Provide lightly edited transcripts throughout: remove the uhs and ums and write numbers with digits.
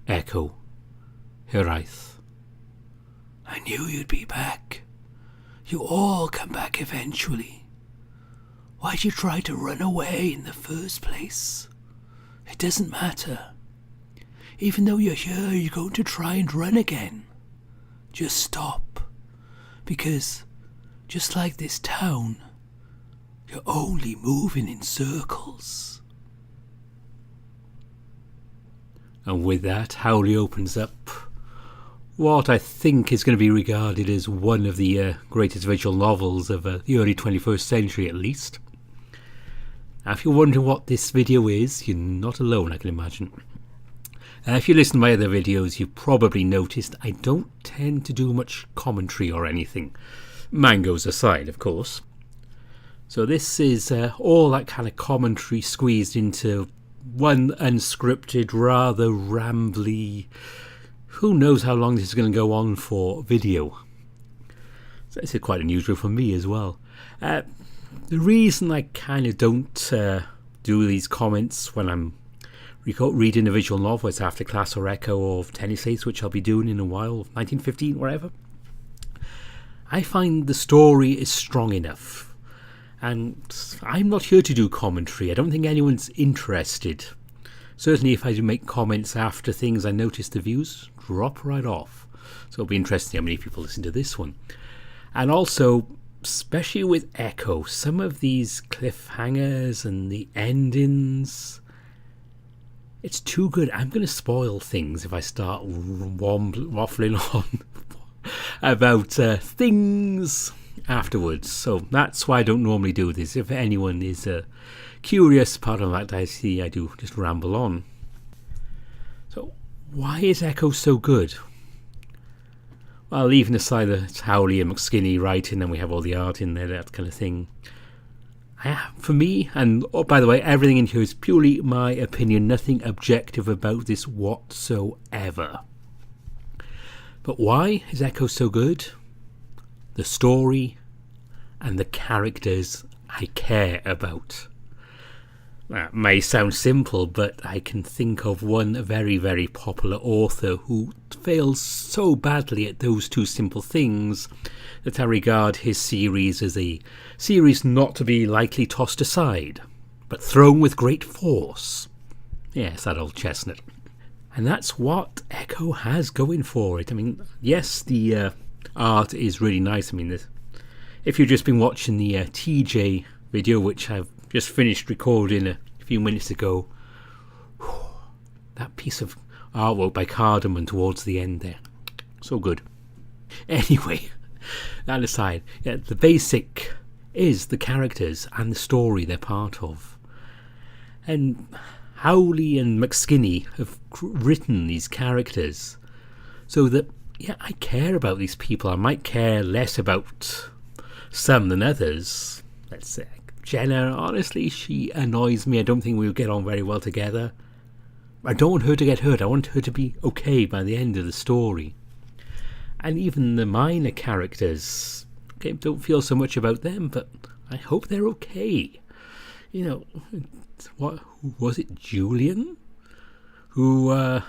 Echo, Hiraeth. I knew you'd be back. You all come back eventually. Why'd you try to run away in the first place? It doesn't matter. Even though you're here, you're going to try and run again. Just stop. Because, just like this town, you're only moving in circles. And with that, Howley opens up what I think is going to be regarded as one of the greatest visual novels of the early 21st century, at least. Now, if you're wondering what this video is, you're not alone, I can imagine. If you listen to my other videos, you've probably noticed I don't tend to do much commentary or anything. Mangoes aside, of course. So this is all that kind of commentary squeezed into one unscripted, rather rambly, who knows how long this is going to go on for video. So this is quite unusual for me as well. The reason I kind of don't do these comments when I'm reading a visual novel is after class or echo of tennis ace, which I'll be doing in a while, 1915, wherever. I find the story is strong enough. And I'm not here to do commentary. I don't think anyone's interested. Certainly if I do make comments after things, I notice the views drop right off. So it'll be interesting how many people listen to this one. And also, especially with Echo, some of these cliffhangers and the endings, it's too good. I'm going to spoil things if I start waffling on about things afterwards. So that's why I don't normally do this. If anyone is curious, part of that I do just ramble on. So why is Echo so good? Well, leaving aside that it's Howley and McSkinney writing and we have all the art in there, that kind of thing. For me, and by the way, everything in here is purely my opinion, nothing objective about this whatsoever. But why is Echo so good? The story and the characters I care about. That may sound simple, but I can think of one very, very popular author who fails so badly at those two simple things that I regard his series as a series not to be lightly tossed aside, but thrown with great force. Yes, that old chestnut. And that's what Echo has going for it. I mean, yes, the art is really nice. I mean, if you've just been watching the TJ video, which I've just finished recording a few minutes ago, that piece of artwork by Cardamon towards the end there, so good. Anyway, that aside, yeah, the basic is the characters and the story they're part of. And Howley and McSkinney have written these characters so that, yeah, I care about these people. I might care less about some than others. Let's say Jenna, honestly, she annoys me. I don't think we'll get on very well together. I don't want her to get hurt. I want her to be okay by the end of the story. And even the minor characters, okay, don't feel so much about them, but I hope they're okay. You know, what was it, Julian? Who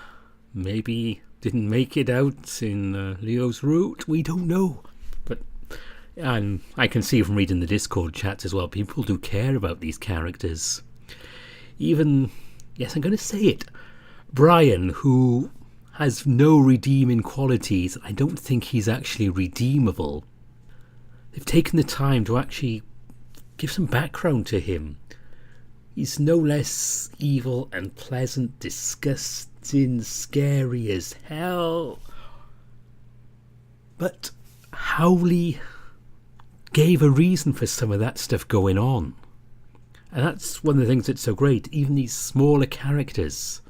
maybe didn't make it out in Leo's route? We don't know. And I can see from reading the Discord chats as well, people do care about these characters. Even, yes, I'm going to say it, Brian, who has no redeeming qualities. I don't think he's actually redeemable. They've taken the time to actually give some background to him. He's no less evil and pleasant, disgusting, scary as hell. But Howley gave a reason for some of that stuff going on. And that's one of the things that's so great. Even these smaller characters,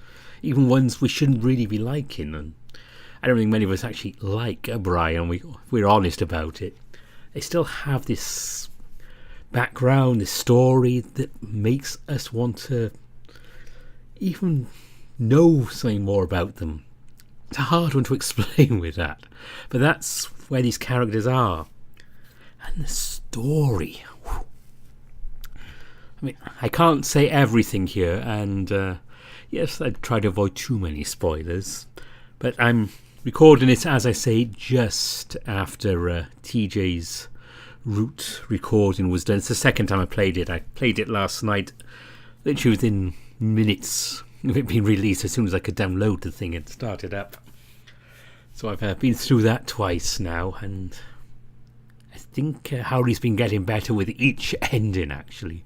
even ones we shouldn't really be liking, and I don't think many of us actually like Brian, if we're honest about it, they still have this background, this story that makes us want to even know something more about them. It's a hard one to explain with that, but that's where these characters are. And the story. Whew. I mean, I can't say everything here, and Yes, I try to avoid too many spoilers, but I'm recording it, as I say, just after TJ's root recording was done. It's the second time I played it. I played it last night, literally within minutes of it being released. As soon as I could download the thing, it started up. So I've been through that twice now, and I think Howley's been getting better with each ending, actually.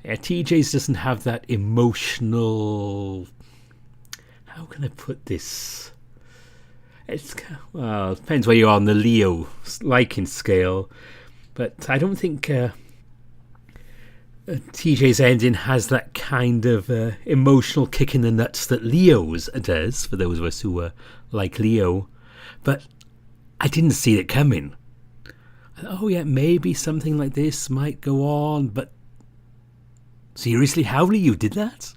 TJ's doesn't have that emotional... How can I put this? It depends where you are on the Leo liking scale, but I don't think TJ's ending has that kind of emotional kick in the nuts that Leo's does, for those of us who like Leo. But I didn't see it coming. Oh yeah, maybe something like this might go on, but seriously, Howley, you did that?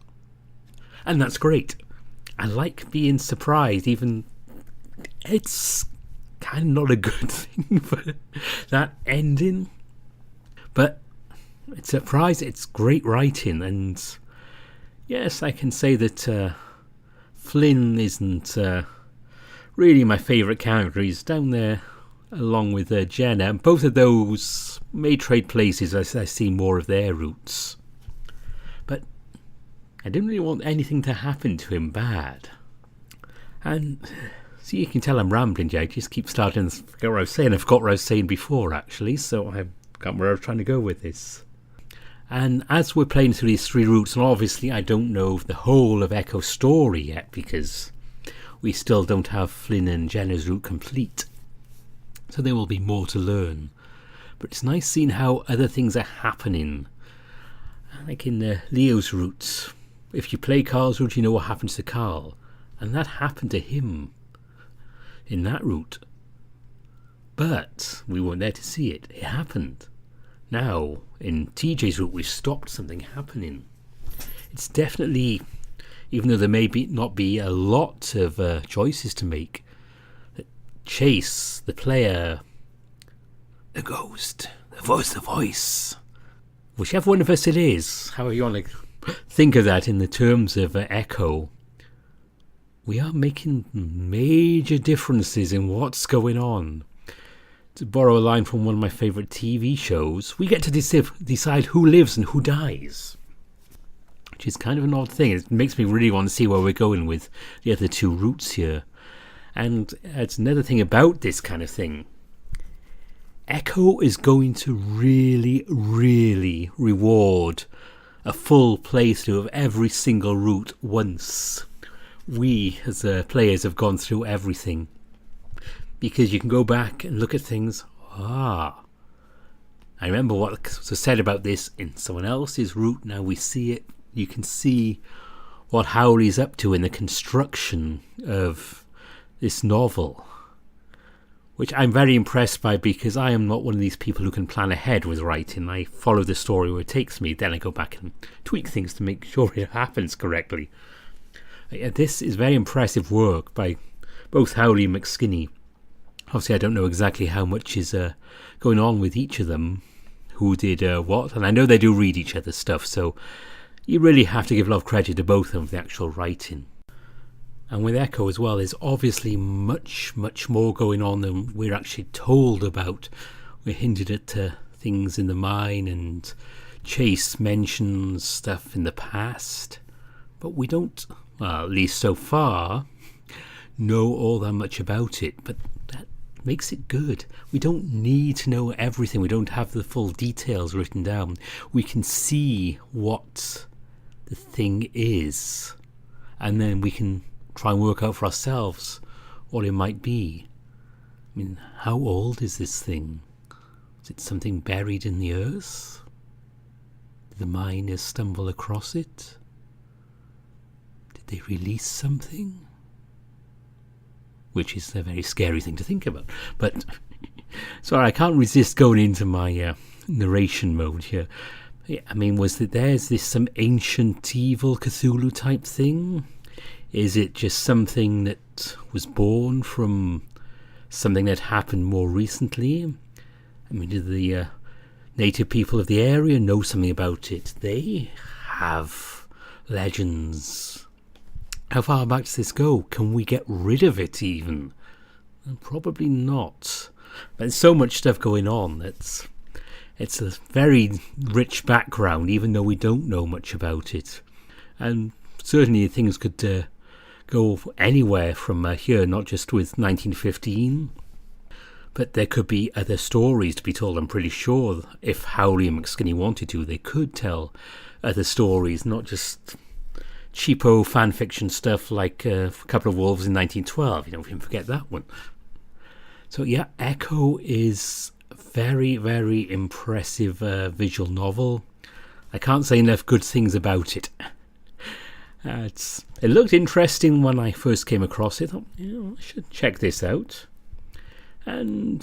And that's great. I like being surprised, even it's kind of not a good thing for that ending. But it's a surprise, it's great writing, and yes, I can say that Flynn isn't really my favourite character. He's down there along with Jenna, and both of those may trade places as I see more of their roots. But I didn't really want anything to happen to him bad. And see, you can tell I'm rambling, Jake. Just keep starting to forget what I was saying. I forgot what I was saying before, actually, so I can't remember where I was trying to go with this. And as we're playing through these three routes, and obviously I don't know the whole of Echo's story yet, because we still don't have Flynn and Jenna's route complete. So there will be more to learn. But it's nice seeing how other things are happening. Like in Leo's route, if you play Carl's route, you know what happens to Carl. And that happened to him in that route. But we weren't there to see it. It happened. Now, in TJ's route, we've stopped something happening. It's definitely, even though there may not be a lot of choices to make, Chase, the player, the ghost, the voice, whichever one of us it is, however you want to think of that in the terms of Echo, we are making major differences in what's going on. To borrow a line from one of my favourite TV shows, we get to decide who lives and who dies, which is kind of an odd thing. It makes me really want to see where we're going with the other two routes here. And it's another thing about this kind of thing. Echo is going to really, really reward a full playthrough of every single route once we as players have gone through everything. Because you can go back and look at things. I remember what was said about this in someone else's route. Now we see it. You can see what Howley's up to in the construction of this novel, which I'm very impressed by, because I am not one of these people who can plan ahead with writing. I follow the story where it takes me, then I go back and tweak things to make sure it happens correctly. This is very impressive work by both Howley and McSkinney. Obviously I don't know exactly how much is going on with each of them, who did what, and I know they do read each other's stuff, so you really have to give a lot of credit to both of them for the actual writing. And with Echo as well, there's obviously much, much more going on than we're actually told about. We're hinted at things in the mine, and Chase mentions stuff in the past. But we don't, well, at least so far, know all that much about it. But that makes it good. We don't need to know everything. We don't have the full details written down. We can see what the thing is. And then we can try and work out for ourselves what it might be. I mean, how old is this thing? Is it something buried in the earth? Did the miners stumble across it? Did they release something? Which is a very scary thing to think about. But, sorry, I can't resist going into my narration mode here. I mean, there's this some ancient evil Cthulhu type thing? Is it just something that was born from something that happened more recently? I mean, do the native people of the area know something about it? They have legends How far back does this go? Can we get rid of it even? Probably not. But there's so much stuff going on. It's a very rich background, even though we don't know much about it. And certainly things could go anywhere from here, not just with 1915. But there could be other stories to be told. I'm pretty sure if Howley and McSkinney wanted to, they could tell other stories, not just cheapo fan fiction stuff like A Couple of Wolves in 1912. We can forget that one. So yeah, Echo is a very, very impressive visual novel. I can't say enough good things about it. It looked interesting when I first came across it. I thought, I should check this out. And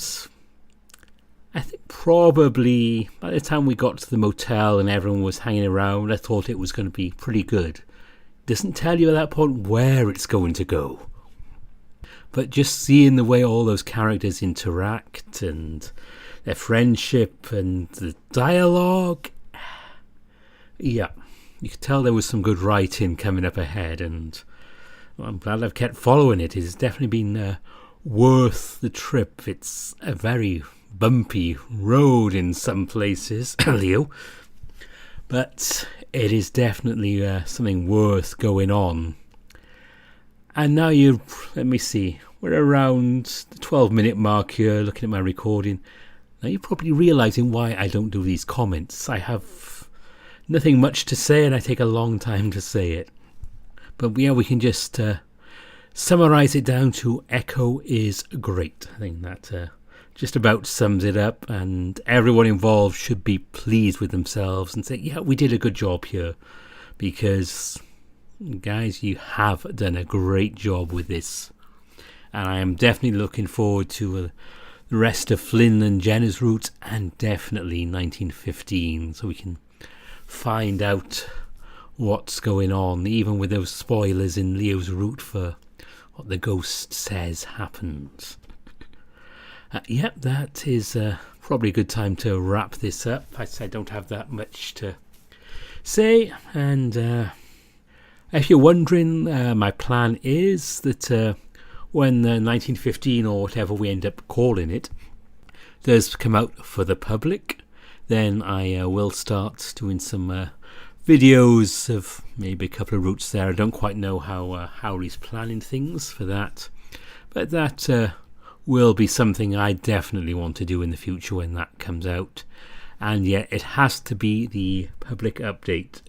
I think probably by the time we got to the motel and everyone was hanging around, I thought it was going to be pretty good. Doesn't tell you at that point where it's going to go. But just seeing the way all those characters interact and their friendship and the dialogue, yeah, you could tell there was some good writing coming up ahead, and I'm glad I've kept following it. It's definitely been worth the trip. It's a very bumpy road in some places, Leo, but it is definitely something worth going on. And now let me see, we're around the 12-minute mark here, looking at my recording. Now you're probably realising why I don't do these comments. I have nothing much to say and I take a long time to say it. But yeah, we can just summarise it down to Echo is great. I think that just about sums it up, and everyone involved should be pleased with themselves and say, yeah, we did a good job here, because guys, you have done a great job with this. And I am definitely looking forward to the rest of Flynn and Jenna's route, and definitely 1915, so we can find out what's going on, even with those spoilers in Leo's route for what the ghost says happens. Yep, that is probably a good time to wrap this up. I don't have that much to say, and if you're wondering, my plan is that when 1915 or whatever we end up calling it does come out for the public, then I will start doing some videos of maybe a couple of routes there. I don't quite know how Howley's planning things for that, but that will be something I definitely want to do in the future when that comes out. And yeah, it has to be the public update.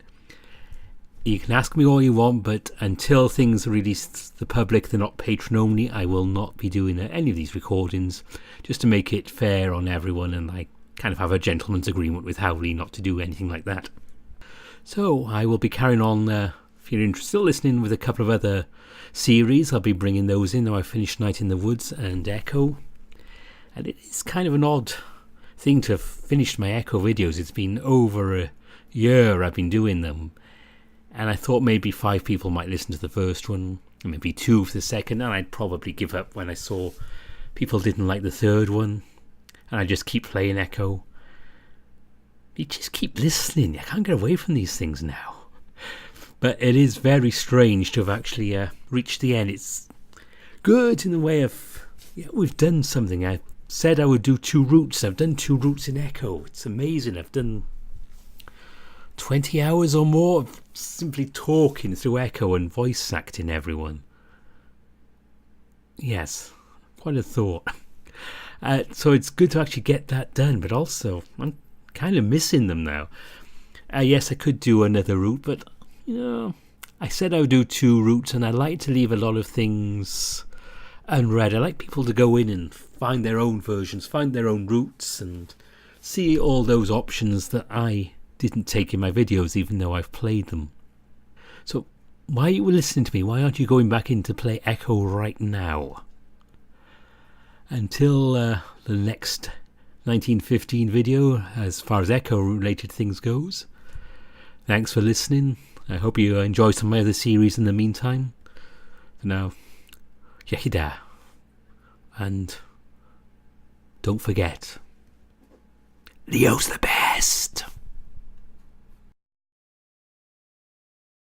You can ask me all you want, but until things are released to the public, they're not patron only, I will not be doing any of these recordings, just to make it fair on everyone, and I kind of have a gentleman's agreement with Howley not to do anything like that. So I will be carrying on, if you're still listening, with a couple of other series. I'll be bringing those in. Now I've finished Night in the Woods and Echo, and it is kind of an odd thing to have finished my Echo videos. It's been over a year I've been doing them, and I thought maybe 5 people might listen to the first one, and maybe 2 for the second, and I'd probably give up when I saw people didn't like the third one, and I just keep playing Echo. You just keep listening. I can't get away from these things now. But it is very strange to have actually reached the end. It's good in the way of, yeah, we've done something. I said I would do 2 routes. I've done 2 routes in Echo. It's amazing. I've done 20 hours or more of simply talking through Echo and voice acting everyone. Yes, quite a thought. So it's good to actually get that done, but also I'm kind of missing them now. Yes, I could do another route, but I said I would do 2 routes, and I like to leave a lot of things unread. I like people to go in and find their own versions, find their own routes, and see all those options that I didn't take in my videos, even though I've played them. So why are you listening to me? Why aren't you going back in to play Echo right now? Until the next 1915 video, as far as Echo related things goes, thanks for listening. I hope you enjoy some of my other series in the meantime. For now, Yehida, and don't forget, Leo's the best.